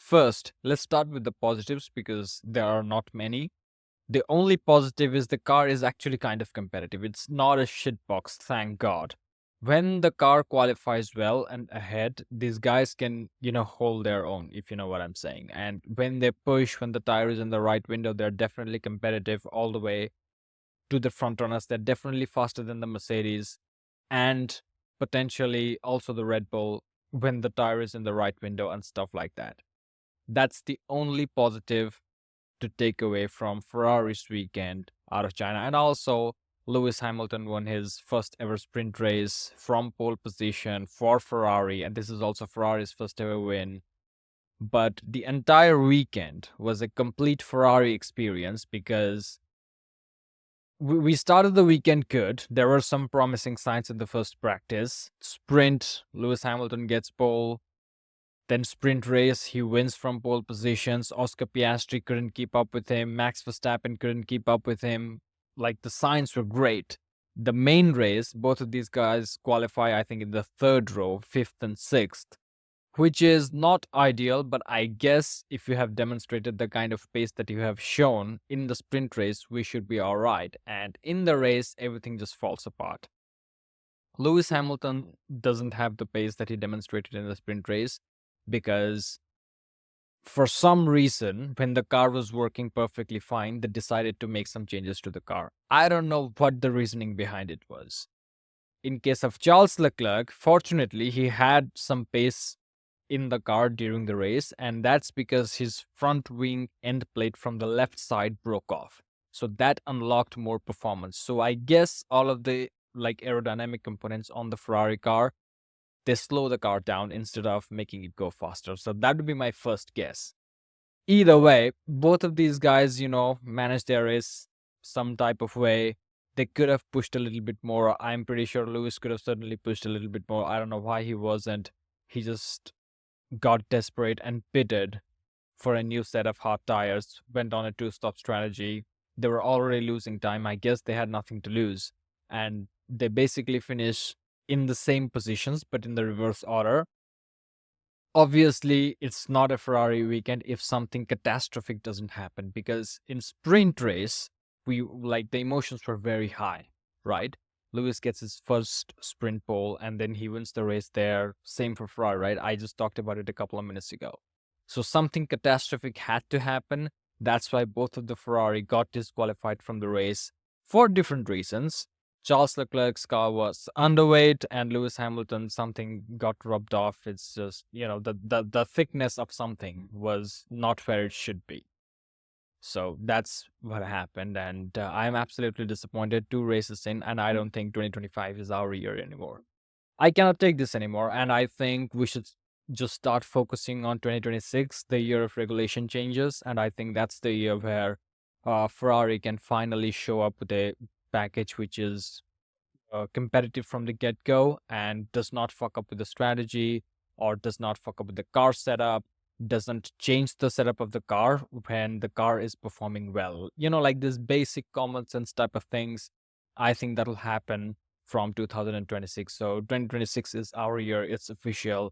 First, let's start with the positives because there are not many. The only positive is the car is actually kind of competitive. It's not a shitbox, thank God. When the car qualifies well and ahead, these guys can, hold their own, if you know what I'm saying. And when they push, when the tire is in the right window, they're definitely competitive all the way to the front runners. They're definitely faster than the Mercedes and potentially also the Red Bull when the tire is in the right window and stuff like that. That's the only positive to take away from Ferrari's weekend out of China. And also, Lewis Hamilton won his first ever sprint race from pole position for Ferrari. And this is also Ferrari's first ever win. But the entire weekend was a complete Ferrari experience because we started the weekend good. There were some promising signs in the first practice. Sprint, Lewis Hamilton gets pole. Then sprint race, he wins from pole positions. Oscar Piastri couldn't keep up with him. Max Verstappen couldn't keep up with him. Like the signs were great. The main race, both of these guys qualify, I think, in the third row, fifth and sixth, which is not ideal. But I guess if you have demonstrated the kind of pace that you have shown in the sprint race, we should be all right. And in the race, everything just falls apart. Lewis Hamilton doesn't have the pace that he demonstrated in the sprint race because for some reason, when the car was working perfectly fine, they decided to make some changes to the car. I don't know what the reasoning behind it was. In case of Charles Leclerc, fortunately, he had some pace in the car during the race, and that's because his front wing end plate from the left side broke off. So that unlocked more performance. So I guess all of the aerodynamic components on the Ferrari car, they slow the car down instead of making it go faster. So that would be my first guess. Either way, both of these guys, managed their race some type of way. They could have pushed a little bit more. I'm pretty sure Lewis could have certainly pushed a little bit more. I don't know why he wasn't. He just got desperate and pitted for a new set of hard tires, went on a two-stop strategy. They were already losing time. I guess they had nothing to lose. And they basically finished in the same positions, but in the reverse order. Obviously, it's not a Ferrari weekend if something catastrophic doesn't happen, because in sprint race, the emotions were very high, right? Lewis gets his first sprint pole and then he wins the race there. Same for Ferrari, right? I just talked about it a couple of minutes ago. So something catastrophic had to happen. That's why both of the Ferrari got disqualified from the race for different reasons. Charles Leclerc's car was underweight and Lewis Hamilton, something got rubbed off. It's just, the thickness of something was not where it should be. So that's what happened. And I'm absolutely disappointed 2 races in, and I don't think 2025 is our year anymore. I cannot take this anymore. And I think we should just start focusing on 2026, the year of regulation changes. And I think that's the year where Ferrari can finally show up with a package which is competitive from the get-go and does not fuck up with the strategy or does not fuck up with the car setup, doesn't change the setup of the car when the car is performing well. Like this basic common sense type of things. I think that'll happen from 2026. So 2026 is our year. It's official.